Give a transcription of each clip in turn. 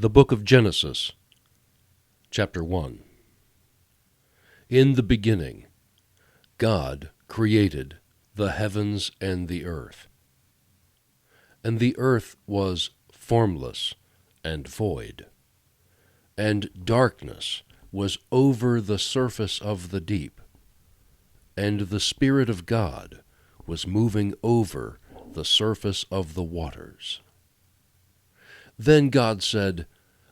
The Book of Genesis, Chapter 1. In the beginning, God created the heavens and the earth. And the earth was formless and void, and darkness was over the surface of the deep, and the Spirit of God was moving over the surface of the waters. Then God said,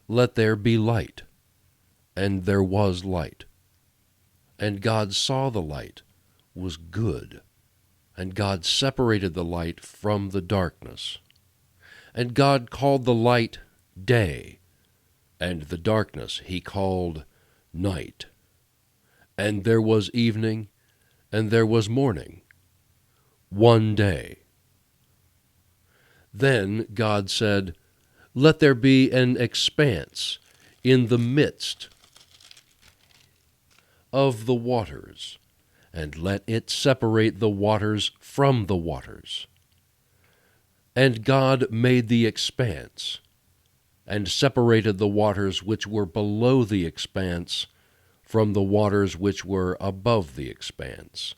"Let there be light," and there was light. And God saw the light was good, and God separated the light from the darkness. And God called the light day, and the darkness he called night. And there was evening, and there was morning, one day. Then God said, "Let there be an expanse in the midst of the waters, and let it separate the waters from the waters." And God made the expanse, and separated the waters which were below the expanse from the waters which were above the expanse.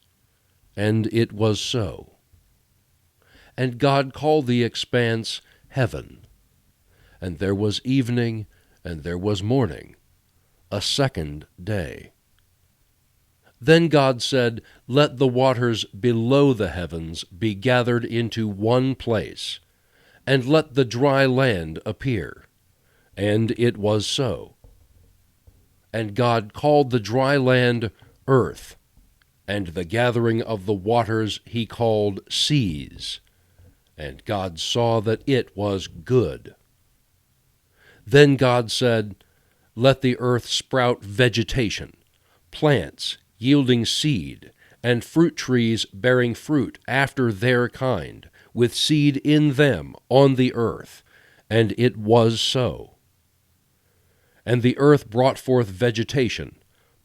And it was so. And God called the expanse heaven. And there was evening, and there was morning, a second day. Then God said, "Let the waters below the heavens be gathered into one place, and let the dry land appear." And it was so. And God called the dry land earth, and the gathering of the waters he called seas. And God saw that it was good. Then God said, "Let the earth sprout vegetation, plants yielding seed, and fruit trees bearing fruit after their kind, with seed in them on the earth." And it was so. And the earth brought forth vegetation,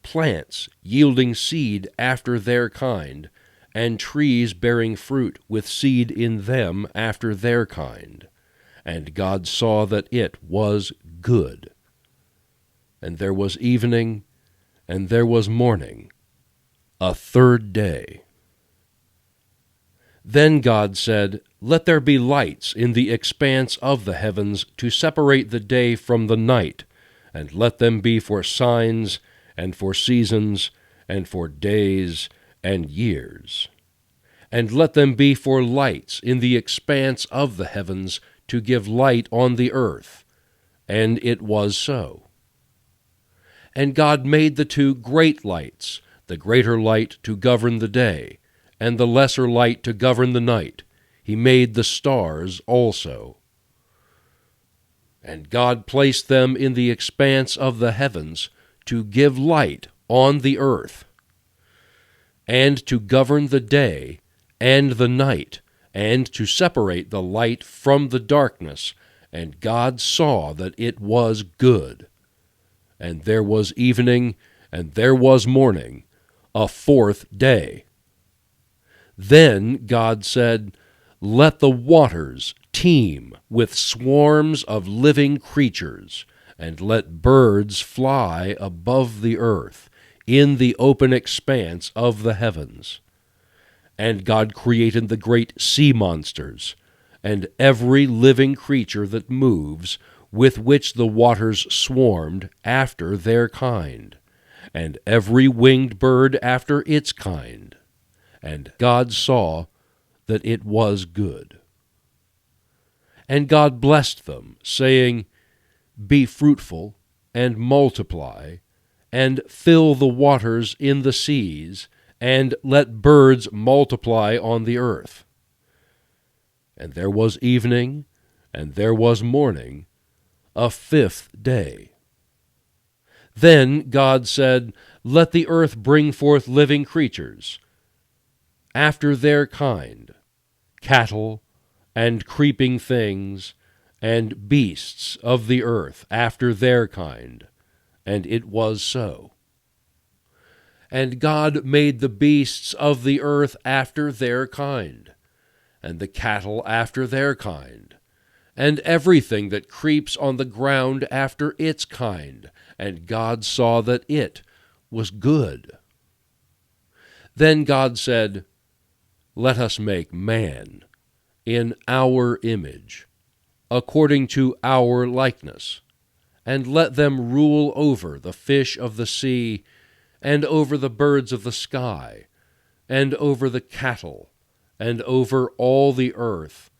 plants yielding seed after their kind, and trees bearing fruit with seed in them after their kind. And God saw that it was good. And there was evening, and there was morning, a third day. Then God said, "Let there be lights in the expanse of the heavens to separate the day from the night, and let them be for signs, and for seasons, and for days and years. And let them be for lights in the expanse of the heavens to give light on the earth." And it was so. And God made the two great lights, the greater light to govern the day, and the lesser light to govern the night. He made the stars also. And God placed them in the expanse of the heavens to give light on the earth, and to govern the day and the night, and to separate the light from the darkness. And God saw that it was good. And there was evening, and there was morning, a fourth day. Then God said, "Let the waters teem with swarms of living creatures, and let birds fly above the earth in the open expanse of the heavens." And God created the great sea monsters, and every living creature that moves, with which the waters swarmed after their kind, and every winged bird after its kind. And God saw that it was good. And God blessed them, saying, "Be fruitful, and multiply, and fill the waters in the seas, and let birds multiply on the earth." And there was evening, and there was morning, a fifth day. Then God said, "Let the earth bring forth living creatures, after their kind, cattle, and creeping things, and beasts of the earth after their kind." And it was so. And God made the beasts of the earth after their kind, and the cattle after their kind, and everything that creeps on the ground after its kind. And God saw that it was good. Then God said, Let us make man in our image, according to our likeness, and let them rule over the fish of the sea, and over the birds of the sky, and over the cattle, and over all the earth,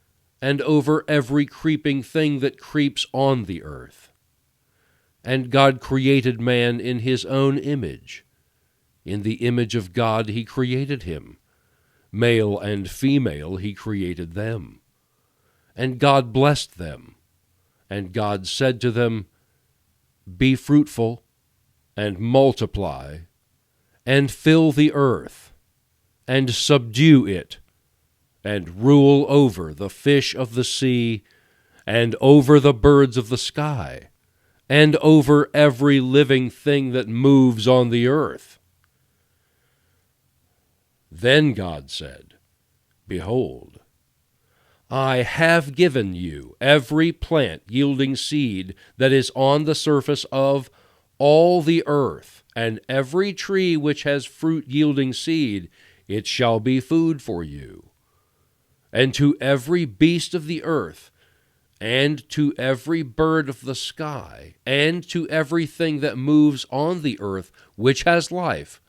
and over every creeping thing that creeps on the earth. And God created man in his own image. In the image of God he created him. Male and female he created them. And God blessed them. And God said to them, Be fruitful, and multiply, and fill the earth, and subdue it, and rule over the fish of the sea, and over the birds of the sky, and over every living thing that moves on the earth. Then God said, Behold, I have given you every plant yielding seed that is on the surface of all the earth, and every tree which has fruit yielding seed, it shall be food for you. And to every beast of the earth, and to every bird of the sky, and to everything that moves on the earth which has life,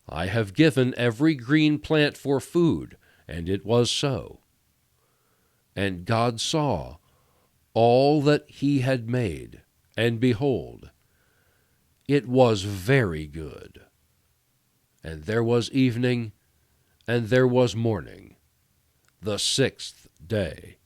I have given every green plant for food. And it was so. And God saw all that he had made, and behold, it was very good. And there was evening, and there was morning, the sixth day.